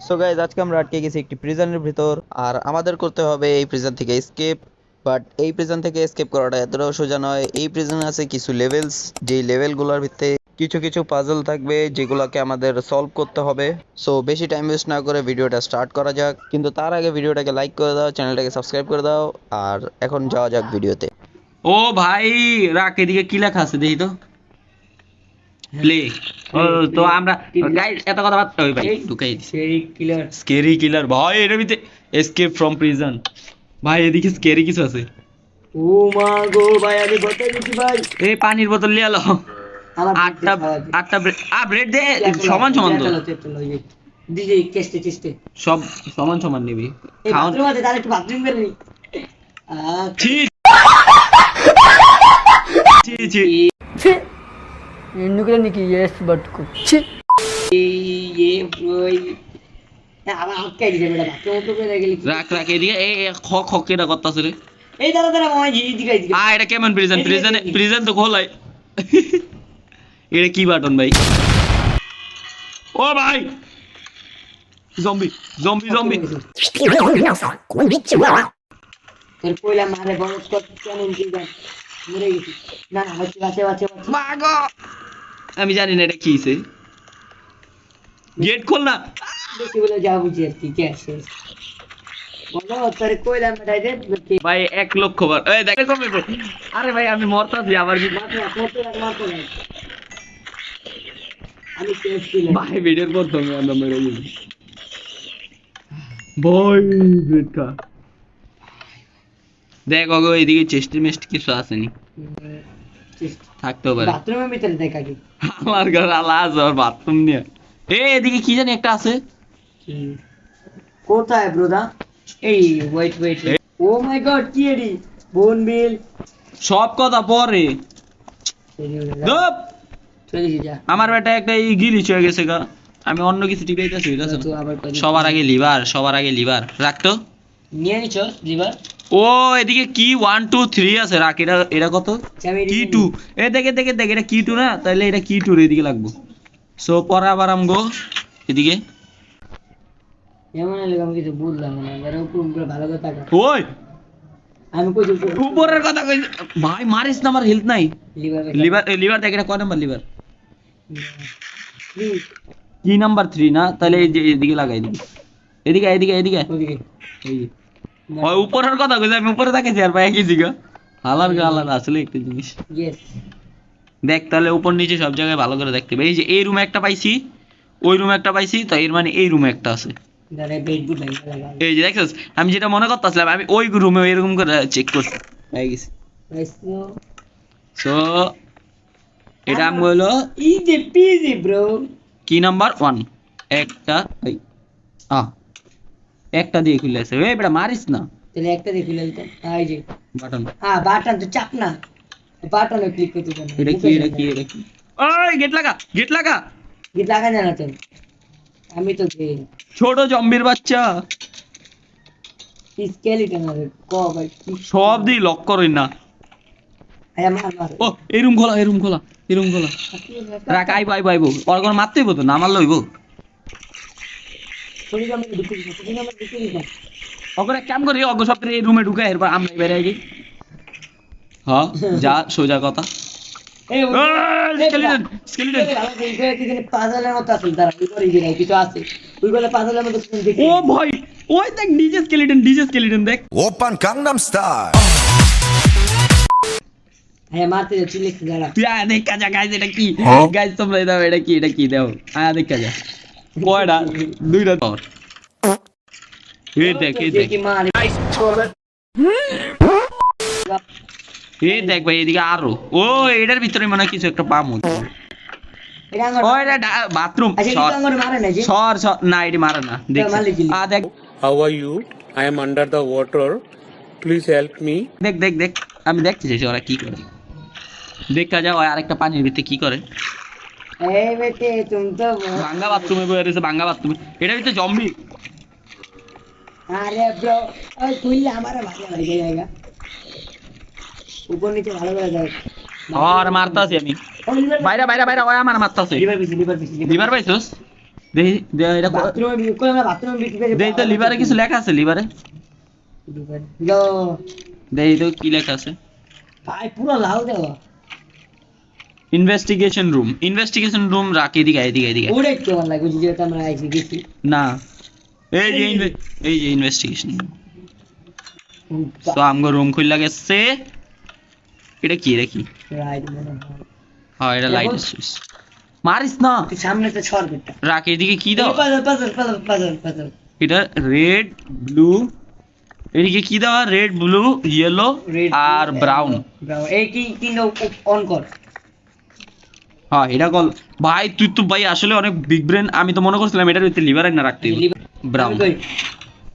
So guys আজকে আমরা আটকে গেছি একটি প্রিজনের ভিতর, আর আমাদের করতে হবে এই প্রিজন থেকে এসকেপ। বাট এই প্রিজন থেকে এসকেপ করাটা এতটাও সোজা নয়। এই প্রিজনে আছে কিছু লেভেলস, যেই লেভেলগুলোর ভিতরে কিছু কিছু পাজল থাকবে যেগুলোকে আমাদের সলভ করতে হবে। সো বেশি টাইম ওয়েস্ট না করে ভিডিওটা স্টার্ট করা যাক, কিন্তু তার আগে ভিডিওটাকে লাইক করে দাও, চ্যানেলটাকে সাবস্ক্রাইব করে দাও। আর এখন যাওয়া যাক ভিডিওতে। ও ভাই রাখ, এদিকে কি লেখা আছে দেখি তো। প্লে। ও তো আমরা গাইস এত কথা বাদ ওই ভাই ঢুকাই দিছি। স্কেরি কিলার ভাই, এর ভিতরে এসকেপ ফ্রম প্রিজন। ভাই এদিকে স্কেরি কিছু আছে। ও মা গো ভাই, আমি বলতে দিছি ভাই। এই পানির বোতল নিয়ে আলো। আটটা আটটা ব্রেড দে, সমান সমান তো দিদি কেস্টে চেস্টে সব সমান সমান নিবি। এই খাওন বাথরুম আছে, তাহলে একটু বাথরুম করে নি। ছি ছি ছি। ছি নুকরে নাকি ইয়েস বাট কো ছি ये ब्रोই আমার আটকাই দিছে বেটা, বাথরুম তো করে গেলি। রাখ রাখ এদিকে এই খ খ কেটা করতাছে রে। এই দাঁড়া দাঁড়া মামা, জি দিকে দিকে। এটা কেমন প্রিজন? প্রিজন তো খোলাই। এটা কি বাটন ভাই? ও ভাই জম্বি জম্বি জম্বি। তোর কইলা মারে বড় কত চ্যানেল কি গান মরে গেছি। না না বাচ্চা বাচ্চা বাচ্চা বাচ্চা মাগো আমি জানি না এটা কি হইছে। গেট খোল না। বেশি বলে যা বুঝি আর কি কে আছে বলো। তোর কইলা মেটাই দে ভাই 1 লক্ষ বার এই দেখ কমে। আরে ভাই আমি মরতাছি আবার কি। মাত্র কত লাখ মারতো না আমি শেষ ছিলাম। ভাই ভিডিওর পর তুমি আমরা মেরে গেছি। ভাই ব্রেড খা। দেখ ওগো এদিকে চেস্ট মেস্ট কিছু আসেনি, থাকতেও পারে। বাথরুমের ভিতরে দেখা কি আমার ঘর আলাজ আর বাথরুম নিয়ে। এদিকে কি জানি একটা আছে। কোথায় ব্রোদা? এই ওয়েট ওয়েট, ও মাই গড কি এডি বোনবিল সব কথা পরে দপ। চলে যা। আমার বেটা একটা এই গিলিচ হয়ে গেছে গা। আমি অন্য কিছু টিপাইতেছি এটা তো আবার কই সবার আগে লিভার, সবার আগে লিভার রাখতো। নিয়ে নিছো লিভার। ও এদিকে কি 1 2 3 আছে, রাখ। এটা এটা কত? কি 2? এ দেখে দেখে দেখ, এটা কি 2 না? তাহলে এটা কি 2 এর এদিকে লাগবো। সো পরে আবার আমগো এদিকে এমন লাগে আমি কিছু বুঝলাম না, যারা উপর ভালো কথা টাকা ওই আমি কই দিব উপরের কথা কই ভাই, মারিস না, আমার হেলথ নাই। লিভার লিভার লিভার দেখ, এটা কয় নাম্বার লিভার? প্লিজ কি নাম্বার 3 না? তাহলে এই যে এদিকে লাগাই দিবি। এদিকে এদিকে এদিকে ওদিকে এই যে ওই উপরের কথা কইছি, আমি উপরে তাকাইছি আর পাই গেছি গা। হালার গা হালার আসলে একটা জিনিস ইয়েস। দেখ, তাহলে উপর নিচে সব জায়গায় ভালো করে দেখতে হবে। এই যে এই রুমে একটা পাইছি, ওই রুমে একটা পাইছি, তো এর মানে এই রুমে একটা আছে। দাঁড়া বেড গুড লাগা লাগা এই যে দেখছস, আমি যেটা মনে করতেছিলাম আমি ওই রুমে এরকম করে চেক করছি, পেয়ে গেছি। এসো সো এটা আমি হলো ইজি পিজি ব্রো। কি নাম্বার 1 একটা এই একটা দিয়ে খুলে আছে। এই বেটা মারিস না তাহলে একটা দেখি লইতো এই যে বাটন। বাটন তো চাপ না, বাটনে ক্লিক করতে হবে। এটা কি এটা কি এটা কি? ওই গেট লাগা, গেট লাগা। গিট লাগা জানা তো আমি তো যে ছোট জম্বির বাচ্চা স্কেলিটন আছে ক ভাই সব দিয়ে লক করই না। আয় মার মার। ও এই রুম খোলা, এই রুম খোলা, এই রুম খোলা। রাখ আইবো আইবো আইবো, ওর কোন মারতেইব তো, না মারলে হইব। ছোট জামা ঢুকে দিছ, ছোট জামা ঢুকে দিছ। ওকে এক কাম করি, অগ সব এই রুমে ঢুকে এরপর আমরা বের হই। হ্যাঁ যা সোজা কথা। এই স্কেলিটন স্কেলিটন। কি জানি পাজলের মতো আছে, দাঁড়া ওই করে গিয়ে কিছু আছে ওই বলে পাজলের মতো তুমি দেখি। ও ভাই ওই দেখ ডিজে স্কেলিটন দেখ। 오빤 강남스타일. হ্যাঁ মারতে যাচ্ছি লিখতে দাঁড়া। তুই আয় দেখা যা গাইস, এটা কি গাইস তোমরা দাও, এটা কি দাও, আয় দেখা যা। কয়টা? দুইটা তোর। এই দেখ এই দেখ কি মার এই দেখ ভাই, এদিকে আরো। ও এটার ভিতরে মনে হয় কিছু একটা পামু। এটা আমার ও এটা বাথরুম। আচ্ছা এটা আমার মারে না যে সর সর না, এটি মারে না। দেখ মারলে কি? দেখ How are you? I am under the water. Please help me. দেখ দেখ দেখ, আমি দেখতেছি ওরা কি করে। দেখা যাও আরেকটা পানির ভিতরে কি করে। এই বেটে তুমি তো ভাঙ্গা বাথরুমে বসে রয়েছে, ভাঙ্গা বাথরুমে। এটার ভিতরে জম্বি। আরে ব্রো ওই কইলে আমার ভালো লাগে জায়গা উপর নিচে ভালো করে যায়। আর মারতাছি আমি। বাইরে বাইরে বাইরে, ওই আমার মারতাছে। লিভার পিছি লিভার পাইছস? দেখি এটা বাথরুমে কই আমরা বাথরুমে বিক্রি দেখি তো লিভারে কিছু লেখা আছে লিভারে লো দেখি তো কি লেখা আছে ভাই পুরো লাল দেওয়া ইনভেস্টিগেশন রুম রাখ এদিকে এদিকে ওরে কি ভালো লাগে যেটা আমরা আইছি গেছি না এই যে ইনভেস্টিগেশন তো আমগো রুম খুললা গেছে এটা কি রাইট মনে হয় হ্যাঁ এটা লাইট সুইচ মারিস না তুই সামনে তো ছড় বেটা রাখ এদিকে কি দাও পাজল এটা রেড ব্লু এদিকে কি দাও রেড ব্লু ইয়েলো আর ব্রাউন এই তিনটা অন কর হ্যাঁ এটা কল ভাই তুই তো ভাই আসলে অনেক বিগ ব্রেন আমি তো মনে করছিলাম এটার ভিতরে লিভার না রাখতে ব্রাউন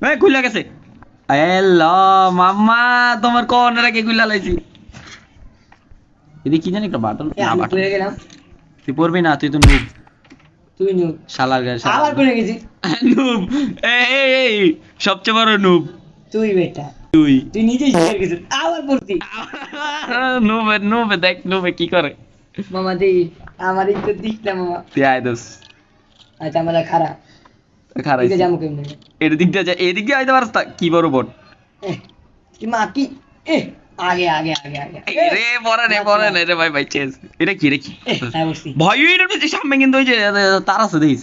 এই খুলে গেছে হ্যালো মাম্মা তোমার কোন রাখে খুলে লাইছি এদিকে কি জানি একটা বাটন আমি পড়ে গেলাম তুই পড়বি না তুই তো নুব তুই নো শালার গায়ে আবার পড়ে গেছি নুব এই সবচেয়ে বড় নুব তুই বেটা তুই তুই নিজেই শিখে গেছিস আবার পড়তি নুবে দেখ নুবে কি করে মামা দেই আমার ইজ্জত দিস না মামা তুই আয় দোস আচ্ছা আমরা খারাপ খারাপ এটা যাবো কেমনে এর দিক দিয়ে এদিক দিয়ে আইতে পারছ কি বড় বট কি মা কি আগে রে পরে নে রে ভাই চেঞ্জ এটা কি হ্যাঁ বসছি ভাই এর সামনে কিন্তু ওই যে তার আছে দেখিস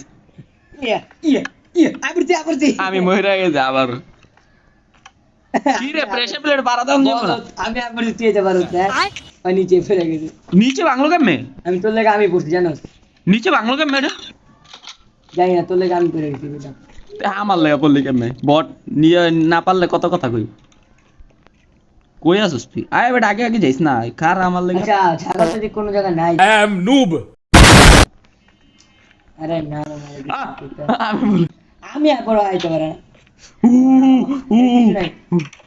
আবরছি আমি মহিরা গেছে আবার কি রে প্রেসার প্লেট বাড়া দাও না আমি আবরছি তুই যেতে পারো আর নিচে ফেলে গেছি নিচে বাংলো কেমনে আমি তোর লেগে আমি পড়ছি জানো নিচে বাংলো কেমনে এটা জানি না তোর লেগে আমি পড়ে গেছি বেটা আমার লেগে পড়লি কেমনে বট নিয়ে না পারলে কত কথা কই আসছিস তুই আয় বেটা আগে যাইস না কার আমার লেগে আচ্ছা ঝাড়া যদি কোনো জায়গা নাই I am noob. আরে না আমি বলি আমি আর বড় আইতে পারে না উ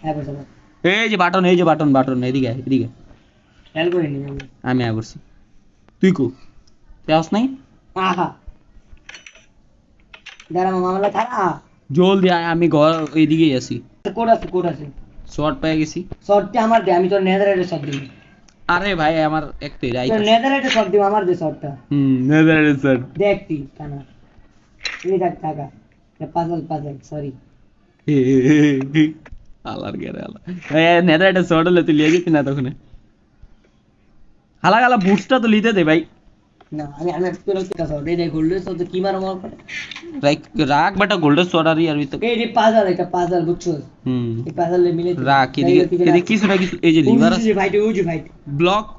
হ্যাঁ বসে এই যে বাটন এদিকে খেয়াল করিনি আমি আয় করছি তুই কো যাস নাই আহা দাঁড়া মামা আমলা থারা জলদি আয় আমি ঘর এইদিকেই আছি কোড আছে শর্ট পেয়ে গেছি শর্টটি আমার দে আমি তোর নেদাররাইটে শট দিব আরে ভাই আমার একটু রাইট তোর নেদাররাইটে শট দিব আমার দে শটটা নেদারে স্যার দেখতি কানা এই দেখ টাকা পাজল সরি আলার গেরে আলা নেদারে শর্ট হলে তুই লিয়ে যেতি না তখন হালা বুটসটা তো লিতে দে ভাই না আমি তোর একটা শট এই দেখ গোল্ডের শট কি মার করে রাখ বেটা গোল্ডেন শর্ট আর ইয়ার ভিতর এই রে পাজল বুঝছো এই পাজল মিলে রাখ এদিকে কিছু এই যে লিভার আছে ওই যে ভাই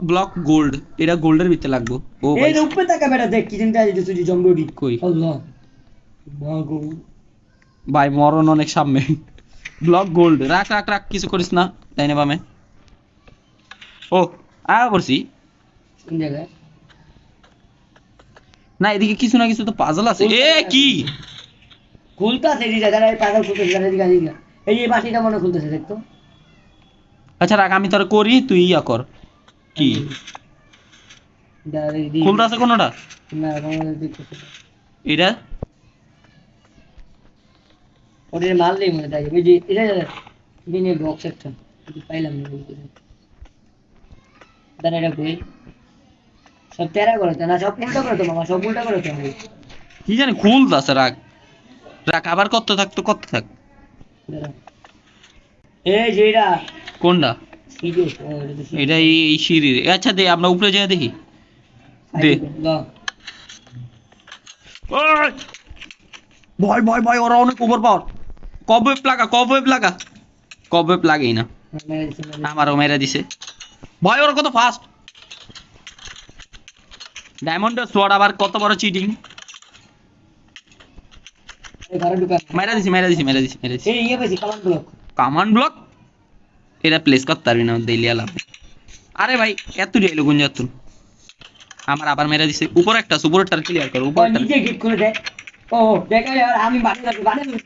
ব্লক গোল্ড এটা গোল্ডের ভিতরে লাগবো ও ভাই এই উপরে তাকা বেটা দেখ কি চিন্তা আছে তুই জম্বুডি কই আল্লাহ মাগো ভাই মরণ অনেক সামনে ব্লক গোল্ড রাখ কিছু করিস না তাই না বামে ও আয়া করছি কোন জায়গায় না এদিকে কিছু না কিছু তো পাজল আছে এ কি খুলতাছে এই জায়গায় পাগল খুলতেছে দিকে এই বাটিটা মনে খুলতেছে দেখতো আচ্ছা রাখ আমি তোর করি তুই ইয়া কর কি খুলতাছে কোনটা না দেখতেছে এটা ওরে মারলেই মনে থাকে ওই যে এটা দিনে বক্স একটা পাইলাম না দাঁড়া এটা কই সব তেরা করে তো না সব উল্টা করে তো মামা সব উল্টা করে তো কি জানি খুলতাছে রাখ আবার কত থাক এই যে এটা কোনটা সিরিয়াস এটা এই সিঁড়ি আচ্ছা দে আমরা উপরে যাই দেখি দে ভয় ওরা অনেক ওভার পাওয়ার কবে লাগেই না আমারও মেরে দিছে ভয় ওরা কত ফাস্ট ডায়মন্ডের সোয়ার্ড আবার কত বড় চিটিং মেরে দিছি এই ইয়ে বেশি কামান্ড ব্লক এটা প্লেস করতে পারবি না দেলিয়া লাভ আরে ভাই এত দিলো কোন যাতুন আমার আবার মেরে দিছে উপর একটা উপরটা ক্লিয়ার করো উপরটা নিজে গিট করে দে ও দেখ আমি বাড়ি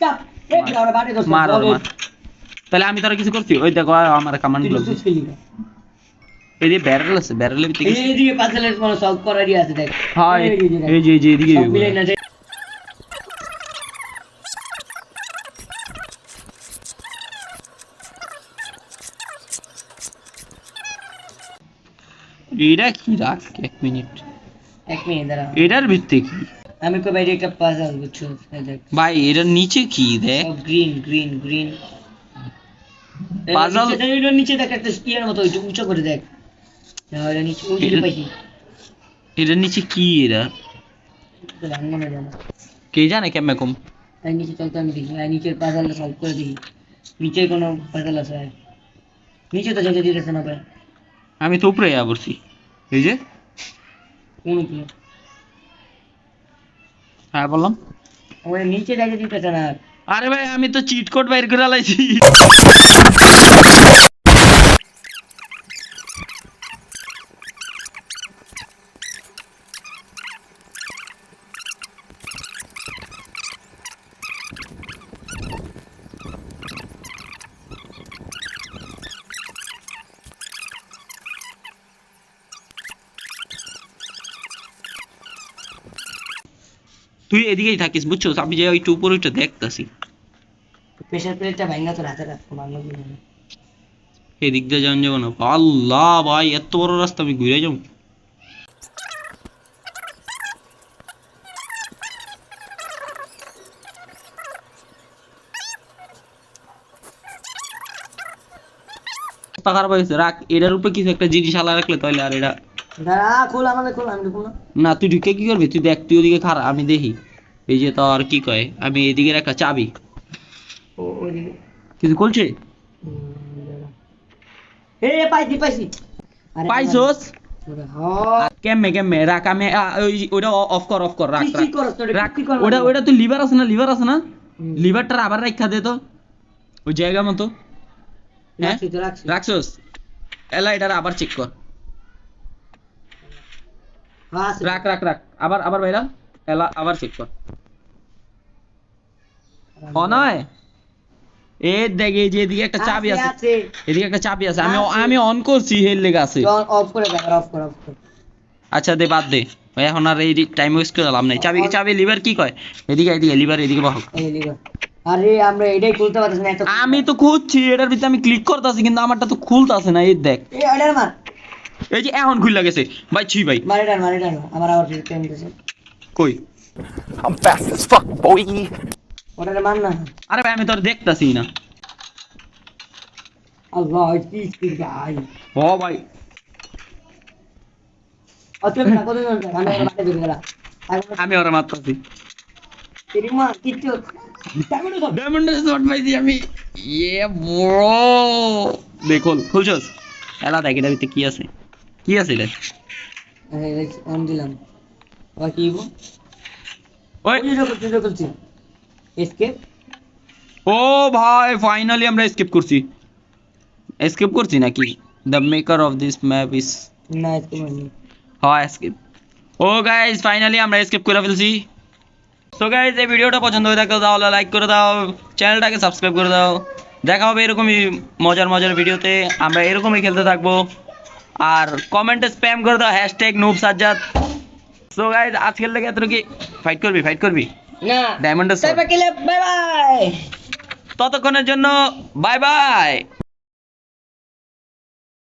চাপ এই আমরা বাড়ি দোস মার তাহলে আমি তোরা কিছু করছি ওই দেখো আমার কামান্ড ব্লক এই যে ব্যারেল আছে ব্যারেলের ভিতরে এই দিকে পাজলের কোনো সলভ করারই আছে দেখ হ্যাঁ এই যে এদিকে সব মিলে না এটা কি রাখ এক মিনিট দাঁড়া এটার ভিতরে কি আমি কই বাইরে একটা পাজল বুঝছো এই দেখ ভাই এটার নিচে কি দেখ গ্রিন গ্রিন গ্রিন Puzzle- এর নিচে দেখ একটা স্পিয়ার মতো ওইটা উঁচু করে দেখ না ওটা নিচে ওই দিকে পাইছি এটার নিচে কি এরা তো ভাঙবো না জানা কে জানে কেমন কম আর নিচে চলতে আমি দেখি আর নিচের পাজলটা সলভ করে দেখি নিচে কোনো পাজল আছে আর নিচে তো যেতে দিতেছে না ভাই আমি তো উপরে পড়ছি এই যে কোন কি হ্যাঁ বললাম ওই নিচে যাইতে দিতেছে না আর আরে ভাই আমি তো চিট কোড বাইর করে লাইছি তুই এদিকেই থাকিস বুঝছো আমি যে ওইটা উপরে ওইটা দেখতাছি প্রেসার প্লেটটা ভাঙা তো রাতে রাখো ভাঙলো কি না এদিক দিয়ে যান যাবো না আল্লাহ ভাই এত বড় রাস্তা আমি ঘুরে যাবো খারাপ হয়েছে রাখ এটার উপরে কিছু একটা জিনিস আলা রাখলে তাহলে আর এটা দাঁড়া খোল আমাকে খোল আমি ঢুকবো না না তুই ঢুকে কি করবি তুই দেখ তুই ওদিকে খারাপ আমি দেখি এই যে তো আর কি কয় আমি এদিকে একটা চাবি ও ওইদিকে কিছু করছে দাঁড়া। পাইছি পাইছি আরে পাইছোস হ্যাঁ কেমনে কেমনে রাখ আমি ওইটা অফ কর রাখ কি করছ তোরে রাখ কি করছ ওটা ওটা তুই লিভার আছে না লিভারটা আবার রাখা দে তো ওই জায়গা মতো হ্যাঁ রাখছি তো রাখছি রাখছোস এলা এটা আবার চেক কর হ্যাঁ রাখ আবার বাইরা এলা আবার চেক কর নয় এ দেখ এই যে এদিকে একটা চাবি আছে আছে এদিকে একটা চাবি আছে আমি অন করছি হেল লেগে আছে অফ করে দে অফ কর আচ্ছা দে বাদ দে ভাই এখন আর এই টাইম ওয়েস্ট করে লাভ নাই চাবি লিভার কি কয় এদিকে লিভার এদিকে বাহ এই লিগো আরে আমরা এটাই খুলতে পারতেছ না এত আমি তো খুঁজছি এটার ভিতরে আমি ক্লিক করতেছি কিন্তু আমারটা তো খুলতাছে না এই দেখ এই অর্ডার মার এই যে এখন খুলে গেছে ভাই ছি ভাই মারে ডান আমার আবার ফিরে পেন দিতেছে কই I'm fast as fuck, boy. Order মার না আরে ভাই আমি তো আর দেখতাছি না আল্লাহ কি স্পিড গাই ও ভাই অতএব না কত জন আমি মাঠে ধরে গেলাম আমি ওরা মারতাছি তেরি মা কিচ্ছু তারপরে সব ডায়মন্ডের শট পাইছি আমি ইয়ে ব্রো দেখো খুলছস এলা দেখ এটার ভিতরে কি আছে এটা অন দিলাম আবার কি গো ওই ওই করছি এসকেপ ও ভাই ফাইনালি আমরা এসকেপ করছি নাকি the maker of this map is না এসকেপ হয়নি হ্যাঁ এসকেপ ও গাইস ফাইনালি আমরা এসকেপ করে ফেলছি সো গাইস এই ভিডিওটা পছন্দ হয়ে থাকলে তাহলে লাইক করে দাও চ্যানেলটাকে সাবস্ক্রাইব করে দাও দেখা হবে এরকমই মজার ভিডিওতে আমরা এরকমই খেলতে থাকবো আর কমেন্টে স্প্যাম করে দাও #noobsajjad সো গাইস আজকের লেগে এতটুকু ফাইট করবি না ডায়মন্ডের তারপর বাই বাই ততক্ষণের জন্য বাই বাই